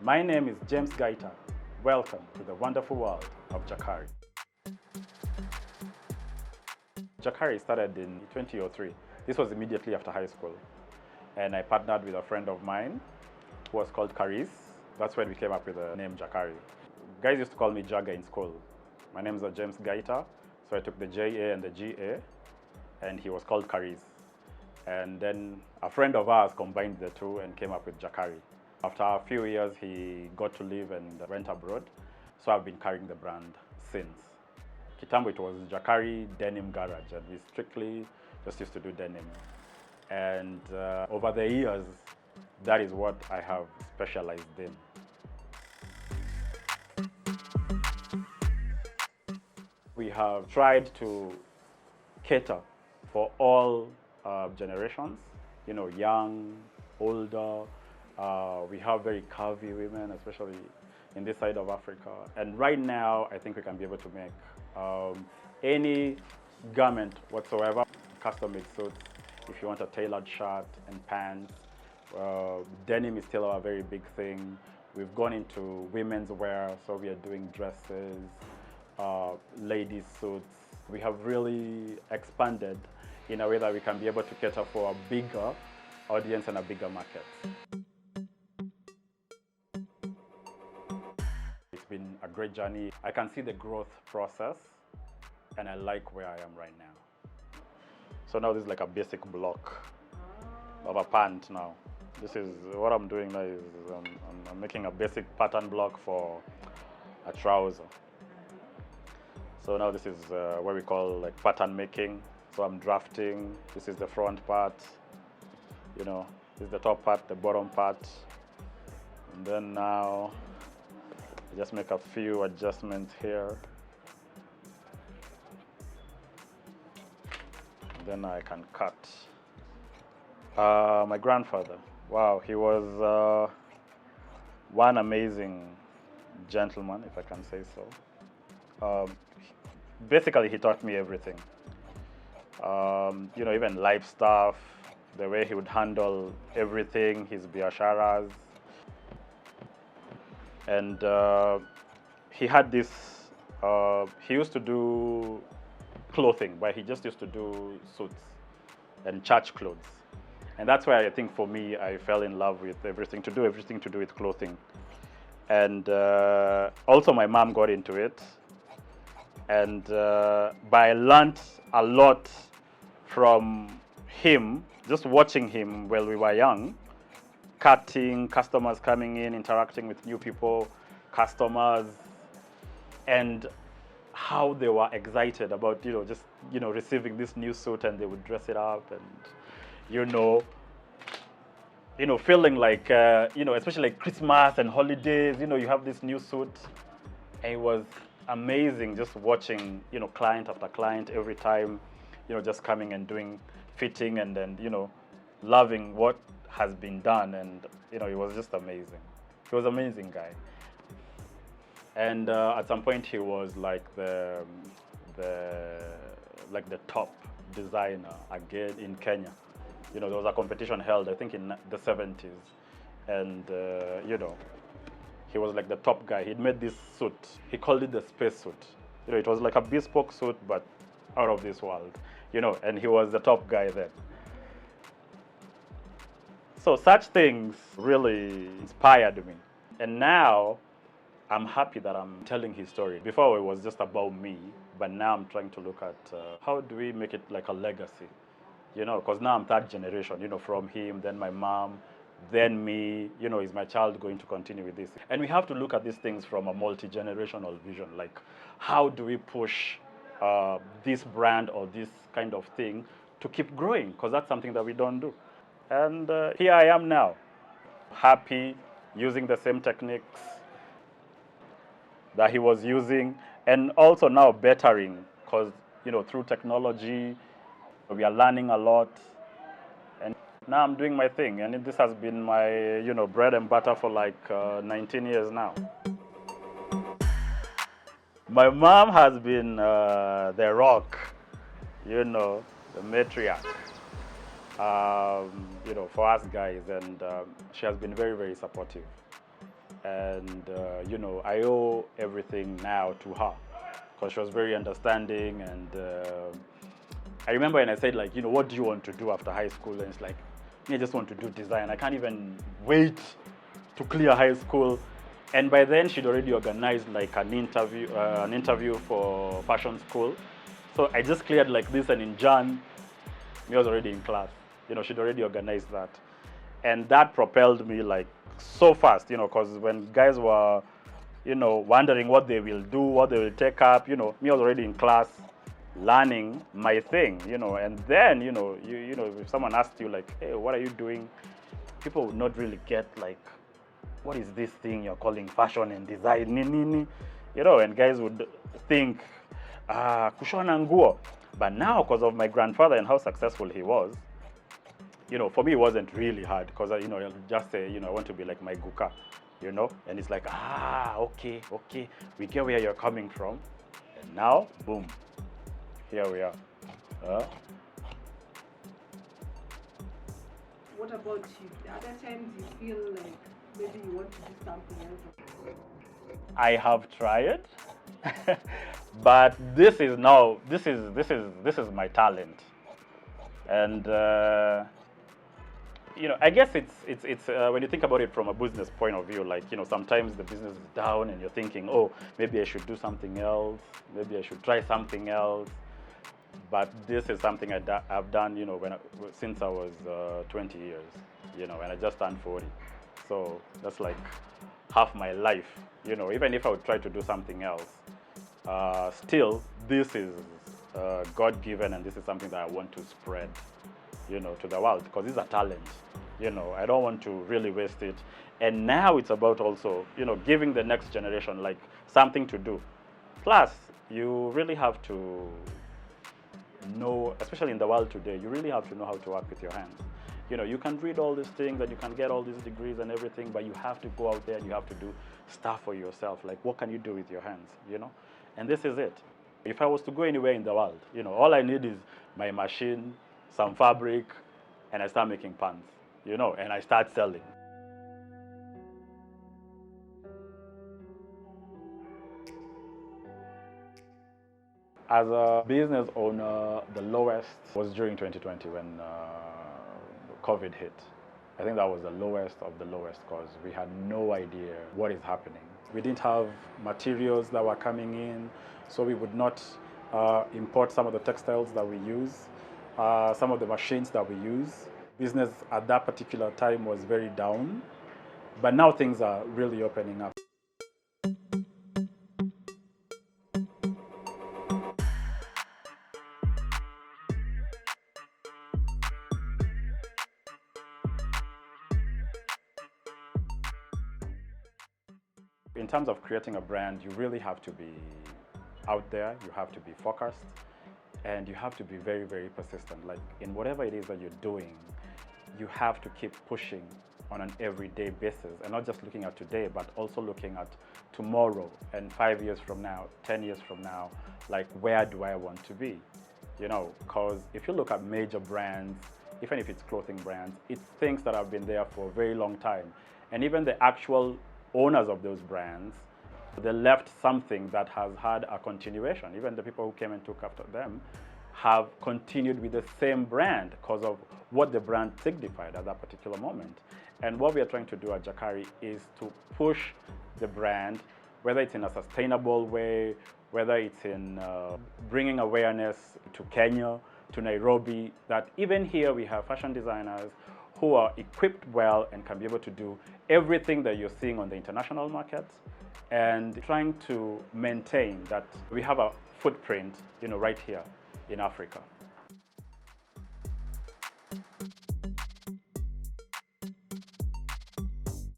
My name is James Gaita. Welcome to the wonderful world of Jakari. Jakari started in 2003. This was immediately after high school. And I partnered with a friend of mine who was called Caris. That's when we came up with the name Jakari. Guys used to call me Jaga in school. My name is James Gaita, so I took the JA and the GA, and he was called Caris. And then a friend of ours combined the two and came up with Jakari. After a few years, he got to live and went abroad, so I've been carrying the brand since. Kitambo, it was Jakari Denim Garage, and we strictly just used to do denim. And over the years, that is what I have specialized in. We have tried to cater for all generations, young, older. We have very curvy women, especially in this side of Africa. And right now, I think we can be able to make any garment whatsoever, custom-made suits. If you want a tailored shirt and pants, denim is still a very big thing. We've gone into women's wear, so we are doing dresses, ladies' suits. We have really expanded in a way that we can be able to cater for a bigger audience and a bigger market. It's been a great journey. I can see the growth process, and I like where I am right now. So now this is like a basic block of a pant now. This is what I'm doing now is I'm making a basic pattern block for a trouser. So now this is what we call like pattern making. So I'm drafting. This is the front part. This is the top part, the bottom part. And then now I just make a few adjustments here. Then I can cut. My grandfather, wow, he was one amazing gentleman, if I can say so. Basically, he taught me everything. Even life stuff, the way he would handle everything, his biasharas. And he had this, he used to do clothing, but he just used to do suits and church clothes. And that's why I think for me, I fell in love with everything to do with clothing. And also my mom got into it. And but I learned a lot from him, just watching him while we were young, cutting, customers coming in, interacting with new people, customers, and how they were excited about, receiving this new suit, and they would dress it up and, feeling like, especially like Christmas and holidays, you have this new suit. And it was amazing just watching, client after client every time, just coming and doing fitting and then, loving what has been done. And, it was just amazing. He was an amazing guy. And at some point he was like the top designer again in Kenya. There was a competition held, I think, in the 70s. And, he was like the top guy. He'd made this suit. He called it the space suit. It was like a bespoke suit, but out of this world, and he was the top guy then. So such things really inspired me. And now I'm happy that I'm telling his story. Before it was just about me, but now I'm trying to look at how do we make it like a legacy, because now I'm third generation, from him, then my mom, then me, is my child going to continue with this? And we have to look at these things from a multi-generational vision, like how do we push this brand or this kind of thing to keep growing, because that's something that we don't do. And here I am now, happy, using the same techniques that he was using, and also now bettering, because through technology we are learning a lot, and now I'm doing my thing, and this has been my bread and butter for like 19 years now. My mom has been the rock, the matriarch, for us guys, and she has been very, very supportive. and you know, I owe everything now to her because she was very understanding. And I remember when I said, like, you know, what do you want to do after high school? And it's like, I just want to do design. I can't even wait to clear high school. And by then she'd already organized like an interview for fashion school. So I just cleared like this, and in Jan, I was already in class. You know, she'd already organized that. And that propelled me like so fast, you know, because when guys were, you know, wondering what they will do, what they will take up, you know, me was already in class learning my thing, you know. And then, you know, you know, if someone asked you like, hey, what are you doing? People would not really get like, what is this thing you're calling fashion and design? You know, and guys would think, kushona nguo. But now, because of my grandfather and how successful he was, you know, for me it wasn't really hard, because, you know, I'll just say, you know, I want to be like my guka, you know, and it's like, okay, we get where you're coming from, and now, boom, here we are. What about you? The other times you feel like maybe you want to do something else? I have tried, but this is my talent, and you know, I guess it's when you think about it from a business point of view, like, you know, sometimes the business is down and you're thinking, oh, maybe I should do something else, maybe I should try something else. But this is something I've done, you know, since I was 20 years, you know, and I just turned 40. So that's like half my life, you know. Even if I would try to do something else, still, this is God-given, and this is something that I want to spread, you know, to the world, because it's a talent, you know. I don't want to really waste it. And now it's about also, you know, giving the next generation like something to do. Plus, you really have to know, especially in the world today, you really have to know how to work with your hands. You know, you can read all these things and you can get all these degrees and everything, but you have to go out there and you have to do stuff for yourself. Like, what can you do with your hands, you know? And this is it. If I was to go anywhere in the world, you know, all I need is my machine, some fabric, and I start making pants, you know, and I start selling. As a business owner, the lowest was during 2020 when COVID hit. I think that was the lowest of the lowest, because we had no idea what is happening. We didn't have materials that were coming in, so we would not import some of the textiles that we use, some of the machines that we use. Business at that particular time was very down, but now things are really opening up. In terms of creating a brand, you really have to be out there, you have to be focused, and you have to be very, very persistent. Like, in whatever it is that you're doing, you have to keep pushing on an everyday basis, and not just looking at today, but also looking at tomorrow and 5 years from now, 10 years from now, like, where do I want to be? You know, because if you look at major brands, even if it's clothing brands, it's things that have been there for a very long time. And even the actual owners of those brands, they left something that has had a continuation. Even the people who came and took after them have continued with the same brand because of what the brand signified at that particular moment. And what we are trying to do at Jakari is to push the brand, whether it's in a sustainable way, whether it's in bringing awareness to Kenya, to Nairobi, that even here we have fashion designers who are equipped well and can be able to do everything that you're seeing on the international markets, and trying to maintain that we have a footprint, you know, right here in Africa.